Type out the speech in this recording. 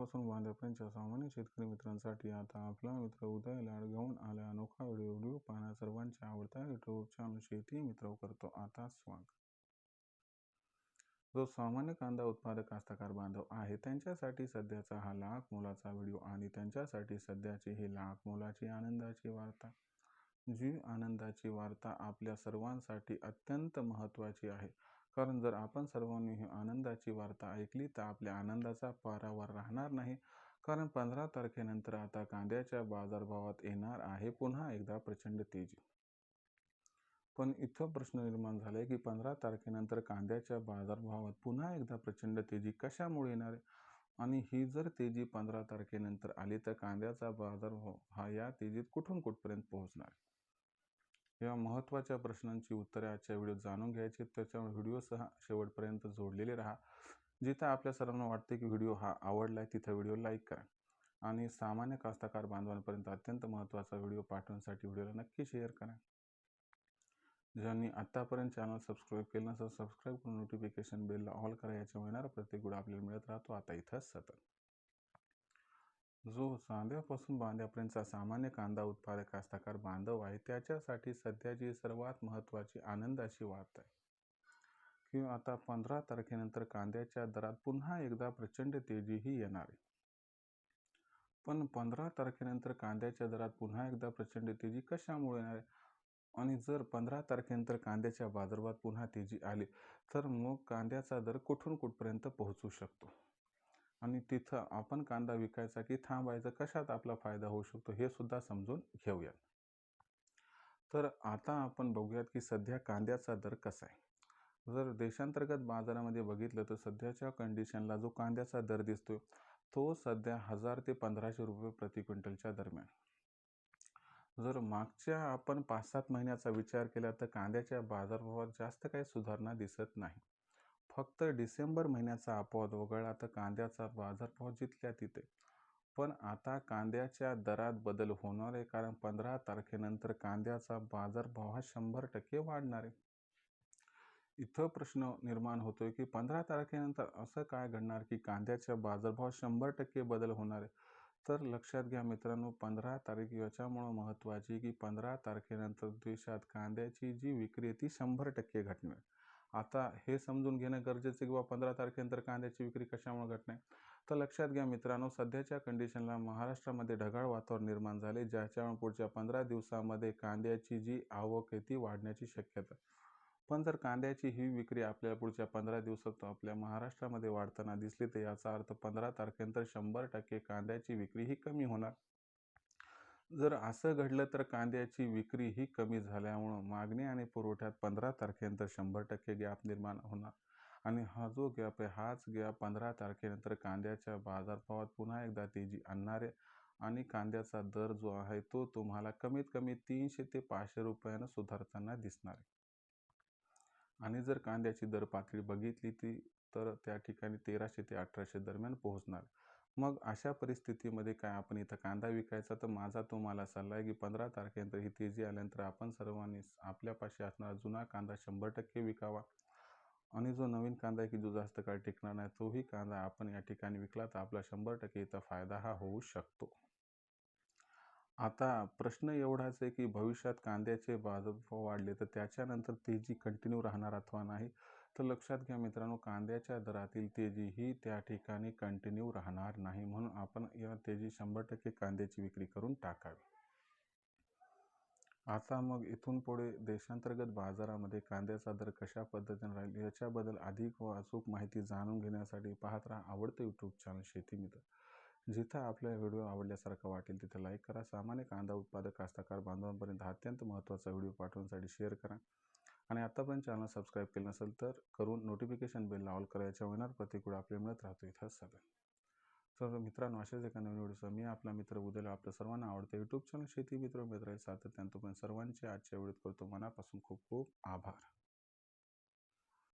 कांद्यापासून बांध्यापर्यंतच्या सामान्य शेतकरी मित्रांसाठी आता आपला मित्र उदय लाड घेऊन आला अनोखा व्हिडिओ पाहण्या सर्वांच्या आवडता युट्यूब चॅनल शेती मित्र करतो आता स्वागत. जो सामान्य कांदा उत्पादक कास्तकार बांधव आहे त्यांच्यासाठी सध्याचा हा लाख मोलाचा व्हिडिओ आणि त्यांच्यासाठी सध्याची ही लाख मोलाची आनंदाची वार्ता. जी आनंदाची वार्ता आपल्या सर्वांसाठी अत्यंत महत्त्वाची आहे, कारण जर आपण सर्वांनी ही आनंदाची वार्ता ऐकली तर आपल्या आनंदाचा पारावर राहणार नाही. कारण 15 तारखेनंतर आता कांद्याच्या बाजारभावात येणार आहे पुन्हा एकदा प्रचंड तेजी. पण इथं प्रश्न निर्माण झालाय की 15 तारखेनंतर कांद्याच्या बाजारभावात पुन्हा एकदा प्रचंड तेजी कशामुळे येणार आहे, आणि ही जर तेजी 15 तारखेनंतर आली तर कांद्याचा बाजारभाव हा या तेजीत कुठून कुठपर्यंत पोहोचणार. या महत्त्वाच्या प्रश्नांची उत्तरे आजच्या व्हिडिओत जाणून घ्यायची, त्याच्यामुळे व्हिडिओसह शेवटपर्यंत जोडलेले राहा. जिथं आपल्या सर्वांना वाटते की व्हिडिओ हा आवडलाय तिथं व्हिडिओ लाईक करा आणि सामान्य कास्तकार बांधवांपर्यंत अत्यंत महत्त्वाचा व्हिडिओ पाठवण्यासाठी व्हिडिओला नक्की शेअर करा. ज्यांनी आत्तापर्यंत चॅनल सबस्क्राईब केलं नसेल सबस्क्राईब करून नोटिफिकेशन बेलला ऑल करा, याच्यामुळे येणारा प्रत्येक व्हिडिओ आपल्याला मिळत राहतो आता इथंच सतत. जो कांद्यापासून बांध्यापर्यंतचा सामान्य कांदा उत्पादक कास्तकार बांधव आहे त्याच्यासाठी सध्याची सर्वात महत्त्वाची आनंदाची वार्ता आहे की आता 15 तारखेनंतर कांद्याच्या दरात पुन्हा एकदा प्रचंड तेजीही येणार आहे. पण 15 तारखेनंतर कांद्याच्या दरात पुन्हा एकदा प्रचंड तेजी कशामुळे येणार आहे, आणि जर 15 तारखेनंतर कांद्याच्या बाजारभावात पुन्हा तेजी आली तर मग कांद्याचा दर कुठून कुठपर्यंत पोहोचू शकतो, आणि तिथं आपण कांदा विकायचा की थांबायचा, कशात आपला फायदा होऊ शकतो हे सुद्धा समजून घेऊयात. तर आता आपण बघूयात की सध्या कांद्याचा दर कसा आहे. जर देशांतर्गत बाजारामध्ये बघितलं तर सध्याच्या कंडिशनला जो कांद्याचा दर दिसतोय तो सध्या 1000 ते 1500 रुपये प्रति क्विंटलच्या दरम्यान. जर मागच्या आपण 5-7 महिन्याचा विचार केला तर कांद्याच्या बाजारभावात जास्त काही सुधारणा दिसत नाही. फक्त डिसेंबर महिन्याचा अपवाद वगळला तर कांद्याचा बाजारभाव जिथल्या तिथे. पण आता कांद्याच्या दरात बदल होणार आहे, कारण 15 तारखेनंतर कांद्याचा बाजारभाव हा 100% वाढणार आहे. इथं प्रश्न निर्माण होतोय की 15 तारखेनंतर असं काय घडणार की कांद्याच्या बाजारभाव 100% बदल होणार आहे. तर लक्षात घ्या मित्रांनो, 15 तारीख याच्यामुळं महत्त्वाची की 15 तारखेनंतर देशात कांद्याची जी विक्री आहे ती 100% घटणार. आता हे समजून घेणं गरजेचं की 15 तारखेनंतर कांद्याची विक्री कशामुळे घटणार. तर लक्षात घ्या मित्रांनो, सध्याच्या कंडिशनला महाराष्ट्रामध्ये ढगाळ वातावरण निर्माण झाले, ज्याच्यामुळे पुढच्या 15 दिवसामध्ये कांद्याची जी आवक आहे ती वाढण्याची शक्यता. पण जर कांद्याची ही विक्री आपल्याला पुढच्या 15 दिवसात आपल्या महाराष्ट्रामध्ये वाढताना दिसली तर याचा अर्थ 15 तारखेनंतर 100% कांद्याची विक्री ही कमी होणार. जर असं घडलं तर कांद्याची विक्री ही कमी झाल्यामुळं मागणी आणि पुरवठ्यात 15 तारखेनंतर 100% गॅप निर्माण होणार, आणि हा जो गॅप आहे हाच गॅप 15 तारखेनंतर कांद्याच्या बाजारभावात पुन्हा एकदा तेजी आणणार आहे, आणि कांद्याचा दर जो आहे तो तुम्हाला कमीत कमी 300 ते 500 रुपयानं सुधारताना दिसणार आहे. आणि जर कांद्याची दर पातळी बघितली ती तर त्या ठिकाणी 1300 ते 1800 दरम्यान पोहोचणार. मग अशा परिस्थितीमध्ये काय आपण इथं कांदा विकायचा, तर माझा तुम्हाला सल्ला आहे की 15 तारखेनंतर ही तेजी आल्यानंतर आपण सर्वांनी आपल्यापाशी असणारा जुना कांदा 100% विकावा, आणि जो नवीन कांदा आहे की जो जास्त काळ टिकणार नाही तोही कांदा आपण या ठिकाणी विकला तर आपला 100% इथं फायदा हा होऊ शकतो. आता प्रश्न एवढाच आहे की भविष्यात कांद्याचे बाजारभाव वाढले तर त्याच्यानंतर तेजी कंटिन्यू राहणार अथवा नाही. तर लक्षात घ्या मित्रांनो, कांद्याच्या दरातील तेजी ही त्या ठिकाणी कंटिन्यू राहणार नाही, म्हणून आपण या तेजी 100% कांद्याची विक्री करून टाकावी. आता मग इथून पुढे देशांतर्गत बाजारामध्ये कांद्याचा दर कशा पद्धतीने राहील याच्याबद्दल अधिक व अचूक माहिती जाणून घेण्यासाठी पाहत राहा आवडतं यूट्यूब चॅनल शेती मित्र. जिथं आपल्या व्हिडिओ आवडल्यासारखं वाटेल तिथं लाईक करा. सामान्य कांदा उत्पादक कास्तकार बांधवांपर्यंत हा अत्यंत महत्त्वाचा व्हिडिओ पाठवण्यासाठी शेअर करा, आणि आतापर्यंत चॅनल सबस्क्राईब केलं नसेल तर करून नोटिफिकेशन बेलला ऑल करा, याच्यामुळे येणार प्रत्येक व्हिडिओ आपल्याला मिळत राहतो इथं सगळं. तर मित्रांनो, अशाच एका नवीन व्हिडिओसह मी आपला मित्र उद्याला आपल्या सर्वांना आवडतं यूट्यूब चॅनल शेती मित्र मिळत राहील सातत्यानं. पण सर्वांचे आजच्या व्हिडिओत करतो मनापासून खूप खूप आभार.